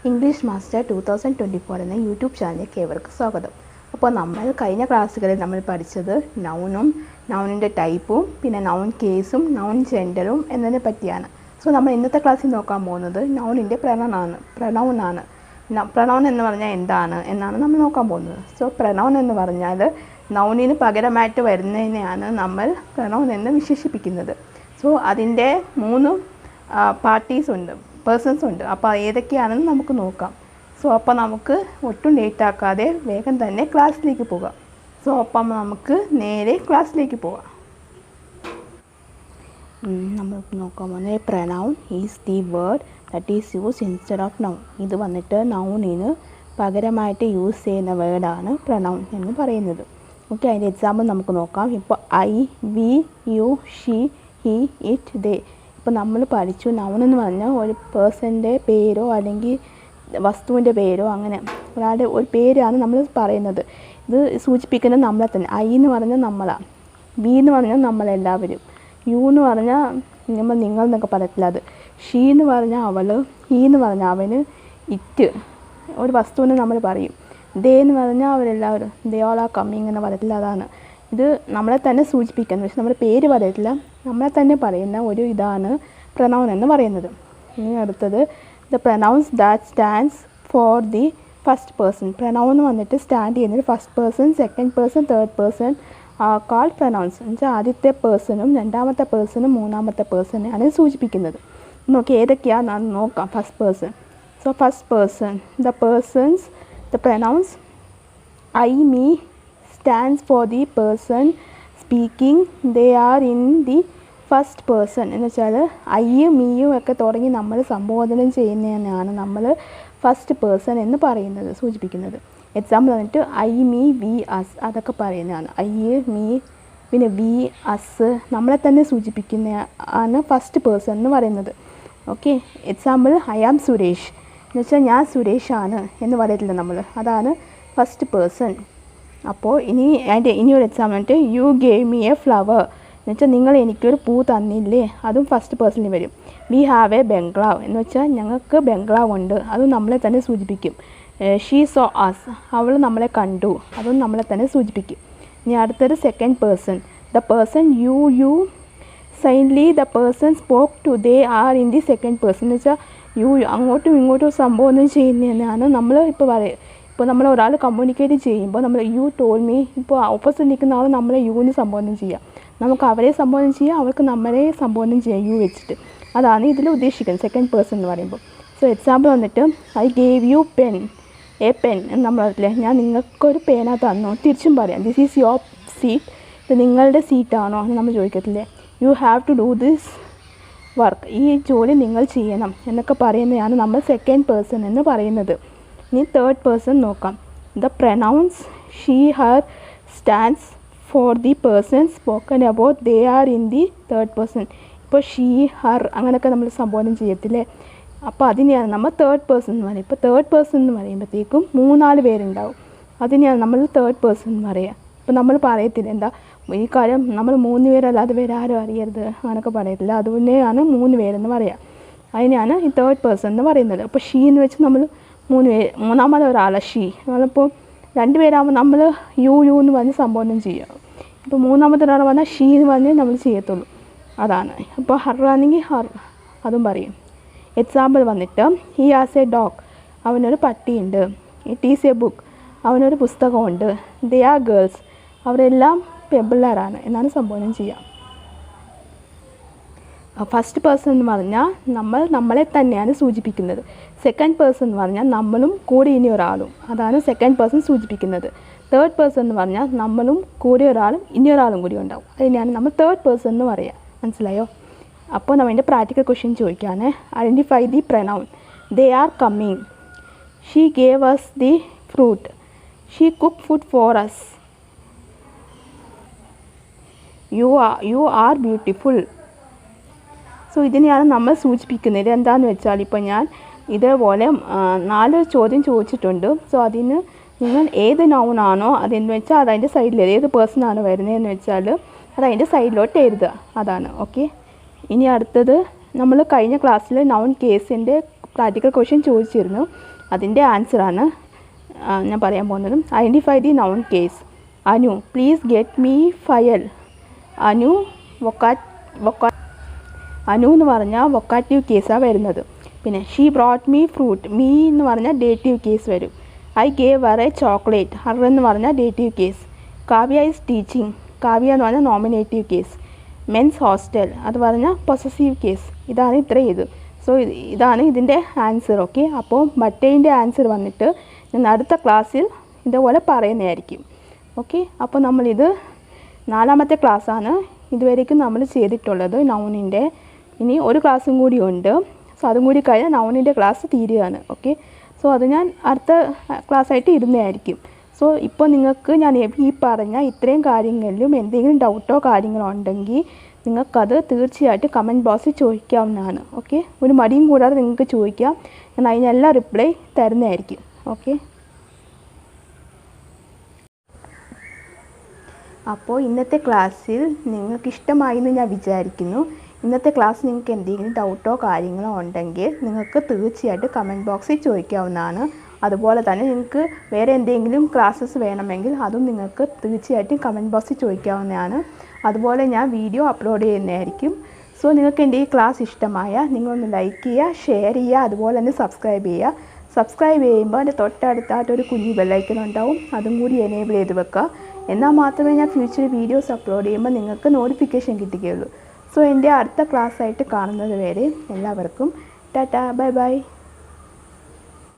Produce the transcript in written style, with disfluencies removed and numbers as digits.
English master 2024 എന്ന YouTube ചാനലിലേക്ക് ഏവർക്കും സ്വാഗതം. അപ്പോൾ നമ്മൾ കഴിഞ്ഞ ക്ലാസ്സുകളിൽ നമ്മൾ പഠിച്ചത് നൗണും നൗണിൻ്റെ ടൈപ്പും പിന്നെ നൗൺ കേസും നൗൺ ജെൻഡറും എന്നതിനെ പറ്റിയാണ്. സോ നമ്മൾ ഇന്നത്തെ ക്ലാസ്സിൽ നോക്കാൻ പോകുന്നത് നൗണിൻ്റെ പ്രനൗണാണ്. പ്രനൗൺ എന്ന് പറഞ്ഞാൽ എന്താണ് എന്നാണ് നമ്മൾ നോക്കാൻ പോകുന്നത്. സോ പ്രനൗൺ എന്ന് പറഞ്ഞാൽ നൗണിന് പകരമായിട്ട് വരുന്നതിനെയാണ് നമ്മൾ പ്രനൗൺ എന്ന് വിശേഷിപ്പിക്കുന്നത്. സോ അതിൻ്റെ 3 പാർട്ടീസ് ഉണ്ട്, പേഴ്സൺസ് ഉണ്ട്. അപ്പോൾ ഏതൊക്കെയാണെന്ന് നമുക്ക് നോക്കാം. സോ അപ്പോൾ നമുക്ക് ഒട്ടും ലേറ്റ് ആക്കാതെ വേഗം തന്നെ ക്ലാസ്സിലേക്ക് പോകാം. സോ അപ്പം നമുക്ക് നേരെ ക്ലാസ്സിലേക്ക് പോകാം. നമ്മൾ നോക്കാൻ പോകുന്നത് pronoun is the word that is use instead of noun. ഇത് വന്നിട്ട് നൗണിന് പകരമായിട്ട് യൂസ് ചെയ്യുന്ന വേർഡാണ് പ്രനൗൺ എന്ന് പറയുന്നത്. ഓക്കെ, അതിൻ്റെ എക്സാമ്പിൾ നമുക്ക് നോക്കാം. ഇപ്പോൾ I, we, you, she, he, it, they. ഇപ്പോൾ നമ്മൾ പഠിച്ചു നൗൺ എന്ന് പറഞ്ഞാൽ ഒരു പേഴ്സൻ്റെ പേരോ അല്ലെങ്കിൽ വസ്തുവിൻ്റെ പേരോ അങ്ങനെ ഒരാളുടെ ഒരു പേരാണ് നമ്മൾ പറയുന്നത്. ഇത് സൂചിപ്പിക്കുന്നത് നമ്മളെ തന്നെ. ഐ എന്ന് പറഞ്ഞാൽ നമ്മളാണ്, വി എന്ന് പറഞ്ഞാൽ നമ്മളെല്ലാവരും, യു എന്ന് പറഞ്ഞാൽ നിങ്ങൾ എന്നൊക്കെ പറയത്തില്ല അത്, ഷീ എന്ന് പറഞ്ഞാൽ അവൾ, ഹി എന്ന് പറഞ്ഞാൽ അവന്, ഇറ്റ് ഒരു വസ്തുവിനെ നമ്മൾ പറയും, ദേ എന്ന് പറഞ്ഞാൽ അവരെല്ലാവരും, ദേ ഓൾ ആർ കമ്മിങ് എന്ന് പറയത്തില്ല. അതാണ് ഇത് നമ്മളെ തന്നെ സൂചിപ്പിക്കുന്നത്. പക്ഷെ നമ്മുടെ പേര് പറയത്തില്ല, നമ്മളെ തന്നെ പറയുന്ന ഒരു ഇതാണ് പ്രനൗൺ എന്ന് പറയുന്നത്. ഇനി അടുത്തത് the pronounced that stands for the first person. Pronoun വന്നിട്ട് സ്റ്റാൻഡ് ചെയ്യുന്നത് first person, second person, third person called pronounced. എന്നുവെച്ചാൽ ആദ്യത്തെ പേഴ്സണും രണ്ടാമത്തെ പേഴ്സണും മൂന്നാമത്തെ പേഴ്സണെയാണ് സൂചിപ്പിക്കുന്നത്. നോക്കി ഏതൊക്കെയാണെന്ന് നോക്കാം. First person. So first person the persons the pronouns I, me stands for the person speaking. They are in the first person. എന്ന് വെച്ചാൽ ഐയും മീയും ഒക്കെ തുടങ്ങി നമ്മൾ സംബോധന ചെയ്യുന്നതിനാണ് നമ്മൾ ഫസ്റ്റ് പേഴ്സൺ എന്ന് പറയുന്നത് സൂചിപ്പിക്കുന്നത്. എക്സാമ്പിൾ വന്നിട്ട് ഐ, മീ, വി, അസ് അതൊക്കെ പറയുന്നതാണ്. ഐ, മീ, പിന്നെ വി, അസ് നമ്മളെ തന്നെ സൂചിപ്പിക്കുന്ന ആണ് ഫസ്റ്റ് പേഴ്സൺ എന്ന് പറയുന്നത്. Okay, example I am Suresh എന്ന് വെച്ചാൽ ഞാൻ സുരേഷാണ് എന്ന് പറയത്തില്ല നമ്മൾ, അതാണ് ഫസ്റ്റ് പേഴ്സൺ. അപ്പോൾ ഇനി ഒരു എക്സാമ്പിൾ ആയിട്ട് U gave me A flower എന്ന് വെച്ചാൽ നിങ്ങൾ എനിക്കൊരു പൂ തന്നില്ലേ, അതും ഫസ്റ്റ് പേഴ്സണിൽ വരും. വി ഹാവ് എ ബംഗ്ലാവ് എന്ന് വെച്ചാൽ ഞങ്ങൾക്ക് ബംഗ്ലാവ് ഉണ്ട്, അതും നമ്മളെ തന്നെ സൂചിപ്പിക്കും. ഷീ സോ അസ് അവൾ നമ്മളെ കണ്ടു, അതും നമ്മളെ തന്നെ സൂചിപ്പിക്കും. ഇനി അടുത്തൊരു second person the person you singly the person spoke to they are in the second person എന്ന് വെച്ചാൽ യു അങ്ങോട്ടും ഇങ്ങോട്ടും സംബോധന ചെയ്യുന്നതാണ് നമ്മൾ ഇപ്പോൾ പറയുക. ഇപ്പോൾ നമ്മൾ ഒരാൾ കമ്മ്യൂണിക്കേറ്റ് ചെയ്യുമ്പോൾ നമ്മൾ യു ടോൾ മീ, ഇപ്പോൾ ഓപ്പോസിറ്റ് നിൽക്കുന്ന ആൾ നമ്മളെ യുവിന് സംബോധന ചെയ്യാം, നമുക്ക് അവരെ സംബോധന ചെയ്യാം, അവർക്ക് നമ്മളെ സംബോധന ചെയ്യാം യു വെച്ചിട്ട്. അതാണ് ഇതിൽ ഉദ്ദേശിക്കുന്നത് സെക്കൻഡ് പേഴ്സൺ എന്ന് പറയുമ്പോൾ. സോ എക്സാമ്പിൾ വന്നിട്ട് I gave you pen A pen എന്ന് നമ്മൾ പറയില്ലേ, ഞാൻ നിങ്ങൾക്കൊരു പേന തന്നു. തിരിച്ചും പറയാം ദിസ് ഈസ് യുവർ സീറ്റ്, ഇത് നിങ്ങളുടെ സീറ്റാണോ എന്ന് നമ്മൾ ചോദിക്കത്തില്ലേ. You have to do this work, ഈ ജോലി നിങ്ങൾ ചെയ്യണം എന്നൊക്കെ പറയുന്നതാണ് നമ്മൾ സെക്കൻഡ് പേഴ്സൺ എന്ന് പറയുന്നത്. ഇനി തേർഡ് പേഴ്സൺ നോക്കാം. The pronounced she, Har stands for the person spoken about. They are in the third person. ഇപ്പോൾ ഷീ, ഹർ അങ്ങനെയൊക്കെ നമ്മൾ സംബോധന ചെയ്യത്തില്ലേ, അപ്പോൾ അതിനെയാണ് നമ്മൾ തേർഡ് പേഴ്സൺ എന്ന് പറയുക. ഇപ്പോൾ തേർഡ് പേഴ്സൺ എന്ന് പറയുമ്പോഴത്തേക്കും 3-4 പേരുണ്ടാവും, അതിനെയാണ് നമ്മൾ തേർഡ് പേഴ്സൺ എന്ന് പറയുക. ഇപ്പോൾ നമ്മൾ പറയത്തില്ല എന്താ ഈ കാര്യം നമ്മൾ 3 പേരല്ലാതെ വേറെ ആരും അറിയരുത് അങ്ങനെയൊക്കെ പറയത്തില്ല, അതുകൊണ്ടാണ് 3 പേരെന്ന് പറയുക. അതിനെയാണ് ഈ തേർഡ് പേഴ്സൺ എന്ന് പറയുന്നത്. അപ്പോൾ ഷീ എന്ന് വെച്ച് നമ്മൾ 3 പേര്, മൂന്നാമത് ഒരാളെ ഷീ. നമ്മളിപ്പോൾ 2 പേരാകുമ്പോൾ നമ്മൾ യു എന്ന് പറഞ്ഞ് സംബോധന ചെയ്യുക. ഇപ്പോൾ മൂന്നാമത്തെ ഒരാൾ പറഞ്ഞാൽ ഷീ എന്ന് പറഞ്ഞ് നമ്മൾ ചെയ്യത്തുള്ളൂ, അതാണ്. ഇപ്പോൾ ഹർ ആണെങ്കിൽ ഹർ അതും പറയും. എക്സാമ്പിൾ വന്നിട്ട് ഹി ഹാസ് എ ഡോഗ് അവനൊരു പട്ടിയുണ്ട്. ഇറ്റ് ഈസ് എ ബുക്ക് അവനൊരു പുസ്തകമുണ്ട്. ദേ ആർ ഗേൾസ് അവരെല്ലാം പെൺപിള്ളേരാണ് എന്നാണ് സംബോധന ചെയ്യുക. ഫസ്റ്റ് പേഴ്സൺ എന്ന് പറഞ്ഞാൽ നമ്മളെ തന്നെയാണ് സൂചിപ്പിക്കുന്നത്. സെക്കൻഡ് പേഴ്സൺ എന്ന് പറഞ്ഞാൽ നമ്മളും കൂടി ഇനി ഒരാളും, അതാണ് സെക്കൻഡ് പേഴ്സൺ സൂചിപ്പിക്കുന്നത്. തേർഡ് പേഴ്സൺ എന്ന് പറഞ്ഞാൽ നമ്മളും കൂടി ഒരാളും ഇനി ഒരാളും കൂടി ഉണ്ടാവും, അതിനെയാണ് നമ്മൾ തേർഡ് പേഴ്സൺ എന്ന് പറയുക. മനസ്സിലായോ? അപ്പോൾ നമ്മളുടെ പ്രാക്ടിക്കൽ ക്വസ്റ്റ്യൻ ചോദിക്കുകയാണ്. Identify the pronoun. They are coming. She gave us the fruit. She cook food for us. You are beautiful. So ഇതിനെയാണ് നമ്മൾ സൂചിപ്പിക്കുന്നത്. എന്താണെന്ന് വെച്ചാൽ ഇപ്പോൾ ഞാൻ ഇതേപോലെ 4 ചോദ്യം ചോദിച്ചിട്ടുണ്ട്. സോ അതിന് നിങ്ങൾ ഏത് നൗണാണോ അതെന്ന് വെച്ചാൽ അതതിൻ്റെ സൈഡിൽ ഏത് പേഴ്സണാണ് വരുന്നതെന്ന് വെച്ചാൽ അതതിൻ്റെ സൈഡിലോട്ട് എഴുതുക, അതാണ്. ഓക്കെ, ഇനി അടുത്തത് നമ്മൾ കഴിഞ്ഞ ക്ലാസ്സിൽ നൗൺ കേസിൻ്റെ പ്രാക്ടിക്കൽ ക്വസ്റ്റ്യൻ ചോദിച്ചിരുന്നു. അതിൻ്റെ ആൻസറാണ് ഞാൻ പറയാൻ പോകുന്നത്. Identify the noun case. Anu please get me file. Anu Anu എന്ന് പറഞ്ഞാൽ വൊക്കാറ്റീവ് കേസാണ് വരുന്നത്. പിന്നെ she brought me fruit. Me എന്ന് പറഞ്ഞാൽ ഡേറ്റീവ് കേസ് വരും. I gave her a chocolate. Her എന്ന് പറഞ്ഞാൽ dative case. Kavya is teaching. Kavya എന്ന് പറഞ്ഞാൽ നോമിനേറ്റീവ് കേസ്. മെൻസ് ഹോസ്റ്റൽ അത് പറഞ്ഞാൽ പൊസസീവ് കേസ്. ഇതാണ് ഇത്രയും ഇത്. സോ ഇതാണ് ഇതിൻ്റെ ആൻസർ. ഓക്കെ, അപ്പോൾ മറ്റേതിൻ്റെ ആൻസർ വന്നിട്ട് ഞാൻ അടുത്ത ക്ലാസ്സിൽ ഇതുപോലെ പറയുന്നതായിരിക്കും. ഓക്കെ, അപ്പോൾ നമ്മളിത് 4ാമത്തെ ക്ലാസ്സാണ് ഇതുവരേക്കും നമ്മൾ ചെയ്തിട്ടുള്ളത് നൗണിൻ്റെ. ഇനി ഒരു ക്ലാസ്സും കൂടി ഉണ്ട്. സോ അതും കൂടി കഴിഞ്ഞാൽ നൗണിൻ്റെ ക്ലാസ് തീരുകയാണ്. ഓക്കെ, സോ അത് ഞാൻ അടുത്ത ക്ലാസ്സായിട്ട് ഇടുന്നതായിരിക്കും. സോ ഇപ്പോൾ നിങ്ങൾക്ക് ഞാൻ ഈ പറഞ്ഞ ഇത്രയും കാര്യങ്ങളിലും എന്തെങ്കിലും ഡൗട്ടോ കാര്യങ്ങളോ ഉണ്ടെങ്കിൽ നിങ്ങൾക്കത് തീർച്ചയായിട്ടും കമൻറ്റ് ബോക്സിൽ ചോദിക്കാവുന്നതാണ്. ഓക്കെ, ഒരു മടിയും കൂടാതെ നിങ്ങൾക്ക് ചോദിക്കാം. ഞാൻ അതിനെല്ലാം റിപ്ലൈ തരുന്നതായിരിക്കും. ഓക്കെ, അപ്പോൾ ഇന്നത്തെ ക്ലാസ്സിൽ നിങ്ങൾക്ക് ഇഷ്ടമായി എന്ന് ഞാൻ വിചാരിക്കുന്നു. ഇന്നത്തെ ക്ലാസ് നിങ്ങൾക്ക് എന്തെങ്കിലും ഡൗട്ടോ കാര്യങ്ങളോ ഉണ്ടെങ്കിൽ നിങ്ങൾക്ക് തീർച്ചയായിട്ടും കമൻറ്റ് ബോക്സിൽ ചോദിക്കാവുന്നതാണ്. അതുപോലെ തന്നെ നിങ്ങൾക്ക് വേറെ എന്തെങ്കിലും ക്ലാസ്സസ് വേണമെങ്കിൽ അതും നിങ്ങൾക്ക് തീർച്ചയായിട്ടും കമൻറ്റ് ബോക്സിൽ ചോദിക്കാവുന്നതാണ്. അതുപോലെ ഞാൻ വീഡിയോ അപ്ലോഡ് ചെയ്യുന്നതായിരിക്കും. സോ നിങ്ങൾക്ക് എൻ്റെ ഈ ക്ലാസ് ഇഷ്ടമായ നിങ്ങളൊന്ന് ലൈക്ക് ചെയ്യുക, ഷെയർ ചെയ്യുക, അതുപോലെ തന്നെ സബ്സ്ക്രൈബ് ചെയ്യുക. സബ്സ്ക്രൈബ് ചെയ്യുമ്പോൾ അതിൻ്റെ തൊട്ടടുത്തായിട്ടൊരു കുഞ്ഞു ബെല്ലൈക്കൺ ഉണ്ടാവും. അതും കൂടി എനേബിൾ ചെയ്ത് വെക്കുക. എന്നാൽ മാത്രമേ ഞാൻ ഫ്യൂച്ചർ വീഡിയോസ് അപ്ലോഡ് ചെയ്യുമ്പോൾ നിങ്ങൾക്ക് നോട്ടിഫിക്കേഷൻ കിട്ടുകയുള്ളൂ. സോ എൻ്റെ അടുത്ത ക്ലാസ്സായിട്ട് കാണുന്നത് വരെ എല്ലാവർക്കും ടാറ്റാ, ബൈ ബൈ.